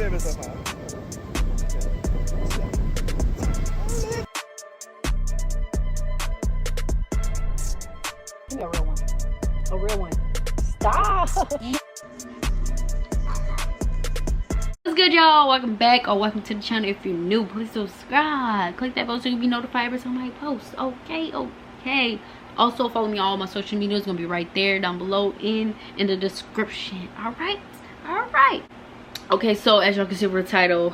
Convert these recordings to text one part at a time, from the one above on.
Give me a real one. A real one. Stop. What's good, y'all? Welcome back or welcome to the channel. If you're new, please subscribe. Click that bell so you'll be notified every time I post. Okay. Also follow me on all my social media. It's gonna be right there down below in the description. All right. Okay, so as y'all can see from the title,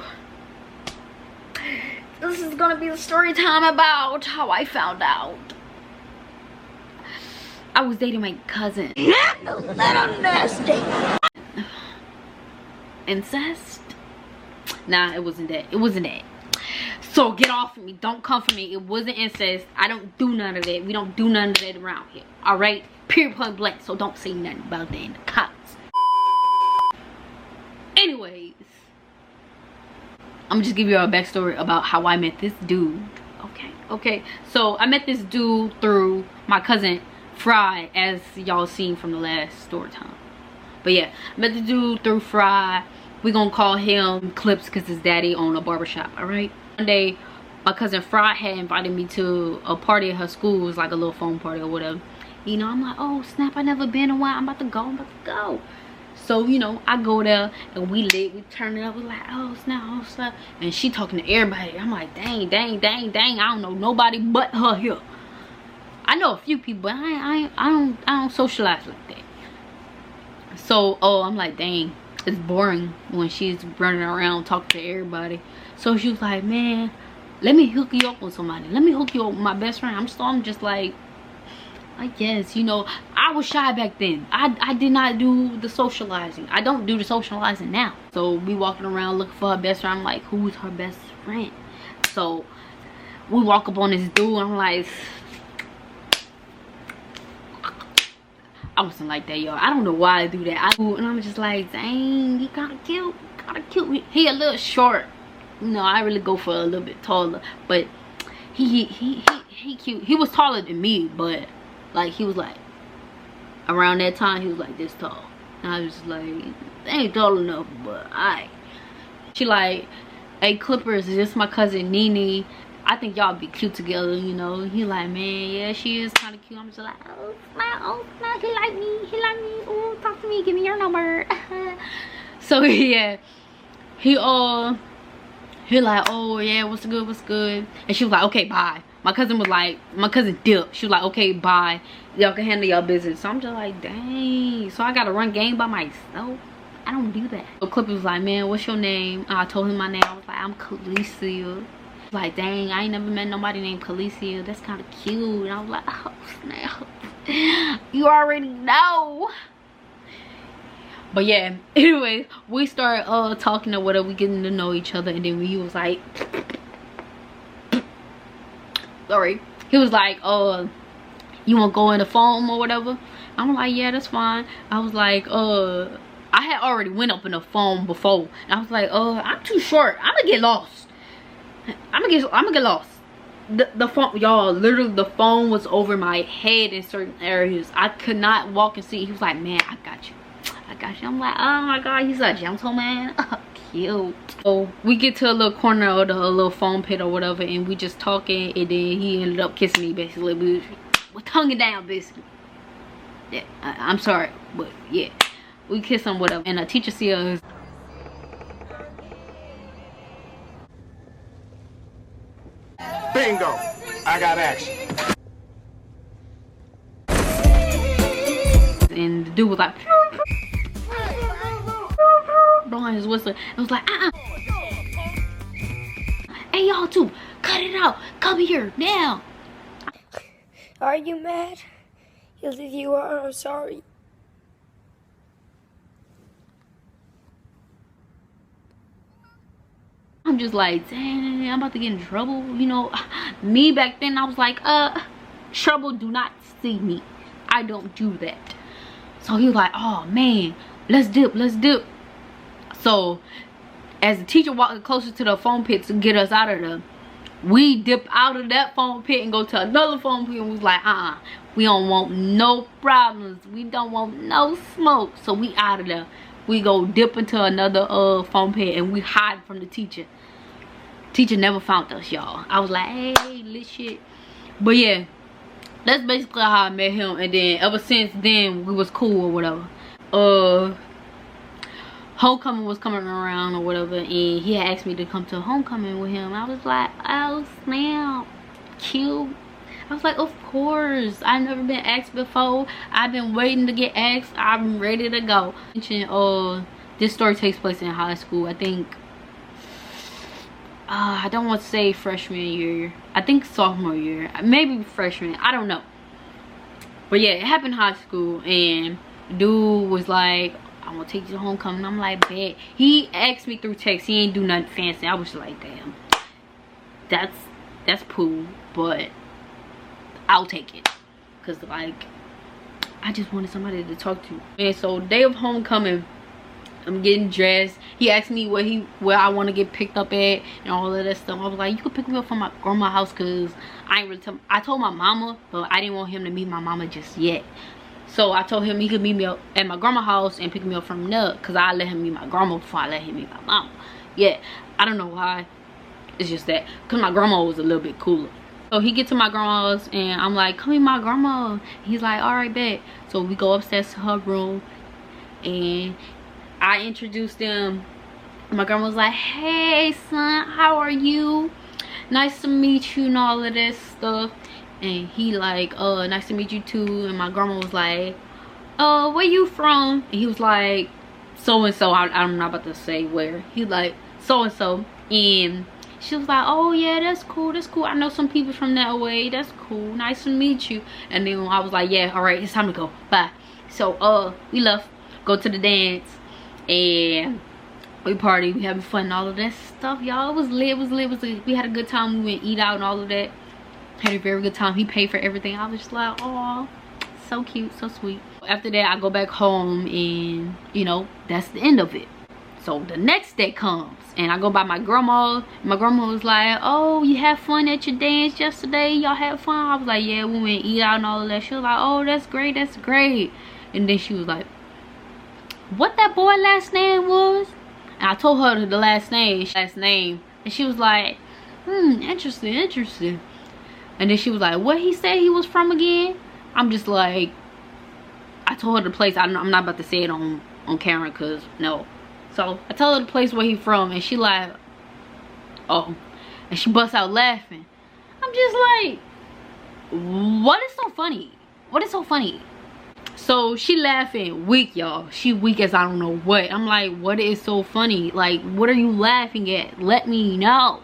this is gonna be the story time about how I found out I was dating my cousin. Not a little nasty. Incest? Nah, it wasn't that. So get off of me. Don't come for me. It wasn't incest. I don't do none of that. We don't do none of that around here. Alright? Period, point blank. So don't say nothing about that in the comments. Anyways, I'm just give you a backstory about how I met this dude. Okay. So I met this dude through my cousin Fry, as y'all seen from the last story time. But yeah, I met the dude through Fry. We gonna call him Clips because his daddy owned a barbershop. Alright, one day my cousin Fry had invited me to a party at her school. It was like a little phone party or whatever. You know, I'm like, oh snap, I never been in a while. I'm about to go. So you know, I go there and we turn it up. We're like, oh snap. And she talking to everybody. I'm like, dang. I don't know nobody but her here. I know a few people, but I don't socialize like that. So I'm like, dang, it's boring when she's running around talking to everybody. So she was like, man, let me hook you up with somebody. Let me hook you up with my best friend. I'm just like, I guess, you know, I was shy back then. I did not do the socializing. I don't do the socializing now. So we walking around looking for her best friend. I'm like, who's her best friend? So we walk up on this dude. I'm like, I wasn't like that, y'all. I don't know why I do that. And I'm just like, dang, he kinda cute. He a little short. You know, I really go for a little bit taller. But he cute. He was taller than me, but like he was like around that time he was like this tall. And I was just like, they ain't tall enough, but alright. She like, hey Clippers, is this my cousin Nene? I think y'all be cute together, you know. He like, man, yeah, she is kind of cute. I'm just like, oh snap, he like me. Oh, talk to me, give me your number. So yeah, he like, oh yeah, what's good? And she was like, okay, bye. My cousin dipped. She was like, okay, bye. Y'all can handle y'all business. So I'm just like, dang. So I gotta run game by myself. I don't do that. So Clippy was like, man, what's your name? I told him my name. I was like, I'm Khaleesi. Like, dang, I ain't never met nobody named Khaleesi. That's kind of cute. And I was like, oh snap, you already know. But yeah, anyway, we started talking or whatever. We getting to know each other. And then he was like, sorry, he was like, you want to go in the phone or whatever? I'm like, yeah, that's fine. I was like, I had already went up in the phone before. And I was like, I'm too short, I'm gonna get lost. I'm gonna get lost. The phone, y'all, literally the phone was over my head in certain areas. I could not walk and see. He was like, man, I got you. I'm like, oh my god, he's a gentleman. Cute. So we get to a little corner of the little phone pit or whatever, and we just talking, and then he ended up kissing me. Basically, we tongue it down basically. Yeah, I'm sorry, but yeah, we kiss him whatever. And a teacher see us. Bingo! I got action. And the dude was like, blowing his whistle. It was like, hey y'all too, cut it out. Come here now. Are you mad? Because if you are, I'm sorry. I'm just like, dang, I'm about to get in trouble. You know, me back then, I was like, trouble, do not see me. I don't do that. So he was like, oh man, let's dip. So as the teacher walked closer to the phone pit to get us out of there, we dipped out of that phone pit and go to another phone pit, and we was like, we don't want no problems, we don't want no smoke. So we out of there. we go dip into another foam pit and we hide from the teacher. Teacher never found us, y'all. I was like, hey, lit shit. But yeah, that's basically how I met him. And then ever since then we was cool or whatever. Homecoming was coming around or whatever, and he had asked me to come to homecoming with him. I was like, oh snap, cute. I was like, of course. I've never been asked before. I've been waiting to get asked. I'm ready to go. This story takes place in high school. I think I don't want to say freshman year. I think sophomore year, maybe freshman. I don't know. But yeah, it happened in high school, and dude was like, I want to take you to homecoming. I'm like, bet. He asked me through text. He ain't do nothing fancy. I was like, damn, that's cool, but I'll take it, cause like I just wanted somebody to talk to. And so day of homecoming, I'm getting dressed. He asked me where I want to get picked up at and all of that stuff. I was like, you could pick me up from my grandma's house, cause I ain't really I told my mama, but I didn't want him to meet my mama just yet. So I told him he could meet me up at my grandma's house and pick me up from there, cause I let him meet my grandma before I let him meet my mama. Yeah, I don't know why. It's just that, cause my grandma was a little bit cooler. So he gets to my grandma's and I'm like, come meet my grandma. He's like, all right, bet. So we go upstairs to her room and I introduced them. My grandma was like, hey son, how are you? Nice to meet you and all of this stuff. And he like, nice to meet you too. And my grandma was like, where you from? And he was like, so and so. I'm not about to say where. He like, so and so. And she was like, oh yeah, that's cool, that's cool. I know some people from that way. That's cool, nice to meet you. And then I was like, yeah, all right, it's time to go, bye. So we left, go to the dance, and we party, we having fun and all of that stuff, y'all. It was lit, it was lit, it was lit. We had a good time. We went eat out and all of that. Had a very good time. He paid for everything. I was just like, oh, so cute, so sweet. After that, I go back home, and you know, that's the end of it. So the next day comes and I go by my grandma. My grandma was like, oh, you had fun at your dance yesterday? Y'all had fun? I was like, yeah, we went eat out and all of that. She was like, oh, that's great, that's great. And then she was like, what that boy last name was? And I told her the last name. And she was like, interesting, interesting. And then she was like, what he said he was from again? I'm just like, I told her the place. I'm not about to say it on camera, because no. So I tell her the place where he from, and she like, oh, and she busts out laughing. I'm just like, what is so funny? What is so funny? So she laughing weak, y'all. She weak as I don't know what. I'm like, what is so funny? Like, what are you laughing at? Let me know.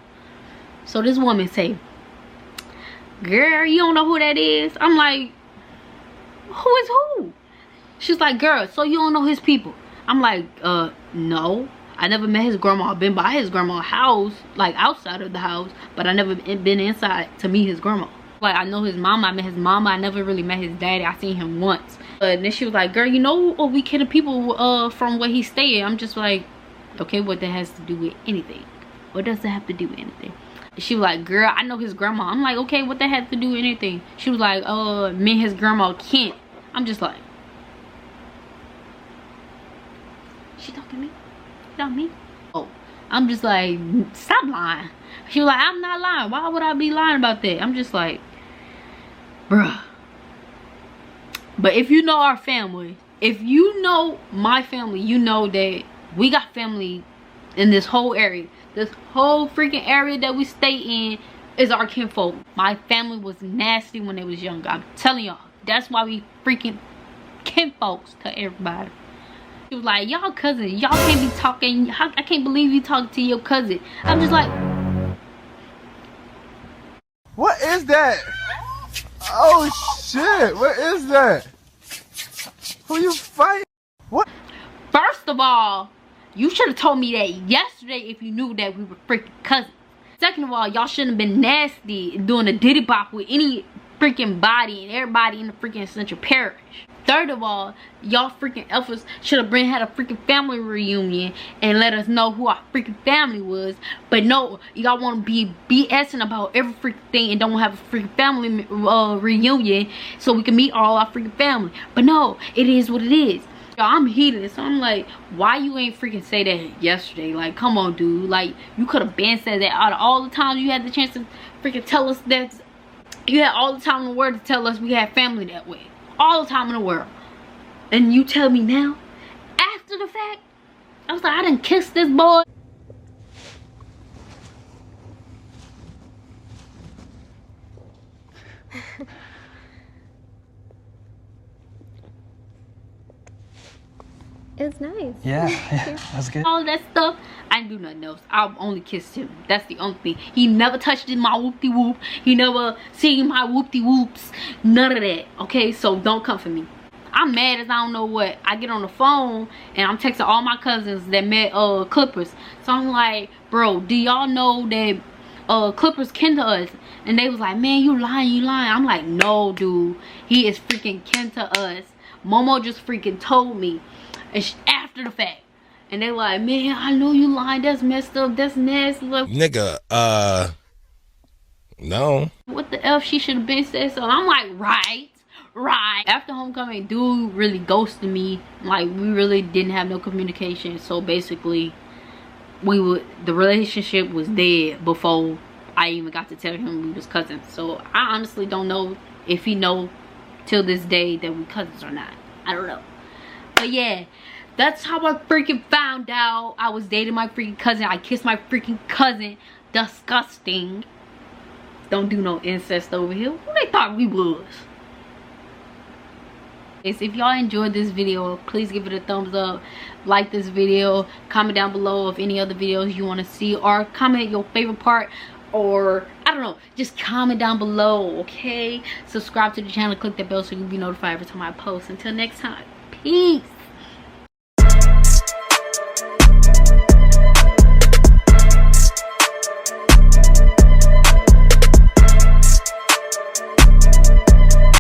So this woman say, girl, you don't know who that is? I'm like, who is who? She's like, girl, so you don't know his people? I'm like, no. I never met his grandma. I've been by his grandma's house, like outside of the house, but I never been inside to meet his grandma. Like, I know his mama. I met his mama. I never really met his daddy. I seen him once. And then she was like, girl, you know, we kidding people from where he stayed. I'm just like, okay, what that has to do with anything? What does that have to do with anything? She was like, girl, I know his grandma. I'm like, okay, what that has to do with anything? She was like, me and his grandma can't. I'm just like, she talking to me? Not me. Oh, I'm just like, stop lying. She was like, I'm not lying. Why would I be lying about that? I'm just like, bruh. But if you know our family, if you know my family, you know that we got family in this whole area. This whole freaking area that we stay in is our kinfolk. My family was nasty when they was younger. I'm telling y'all. That's why we freaking kinfolks to everybody. She was like, y'all cousins, y'all can't be talking. I can't believe you talking to your cousin. I'm just like, what is that? Oh shit, what is that? Who you fighting? What? first of all, you should have told me that yesterday if you knew that we were freaking cousins. Second of all, y'all shouldn't have been nasty doing a diddy bop with any freaking body and everybody in the freaking Central Parish. Third of all, y'all freaking efforts should have had a freaking family reunion and let us know who our freaking family was. But no, y'all want to be BSing about every freaking thing and don't have a freaking family reunion so we can meet all our freaking family. But no, it is what it is. Yo, I'm heated, so I'm like, why you ain't freaking say that yesterday? Like, come on, dude. Like, you could have been said that. Out of all the times you had the chance to freaking tell us that, you had all the time in the world to tell us we had family that way. All the time in the world. And you tell me now, after the fact? I was like, I done kissed this boy. It's nice. Yeah, that's good. All that stuff, I didn't do nothing else. I only kissed him. That's the only thing. He never touched in my whoop-de-whoop. He never seen my whoop-de-whoops. None of that. Okay, so don't come for me. I'm mad as I don't know what. I get on the phone and I'm texting all my cousins that met Clippers. So I'm like, bro, do y'all know that Clippers kin to us? And they was like, man, you lying. I'm like, no, dude. He is freaking kin to us. Momo just freaking told me. And after the fact. And they like, man, I know you lying. That's messed up. That's nasty. Like, nigga, no. what the F? She should have been said so. I'm like, right. After homecoming, dude really ghosted me. Like, we really didn't have no communication. So basically, the relationship was dead before I even got to tell him we was cousins. So I honestly don't know if he know till this day that we cousins or not. I don't know. But yeah, that's how I freaking found out I was dating my freaking cousin. I kissed my freaking cousin. Disgusting. Don't do no incest over here. Who they thought we was? If y'all enjoyed this video, please give it a thumbs up. Like this video. Comment down below of any other videos you want to see. Or comment your favorite part. Or, I don't know. Just comment down below, okay? Subscribe to the channel. Click that bell so you can be notified every time I post. Until next time. Peace.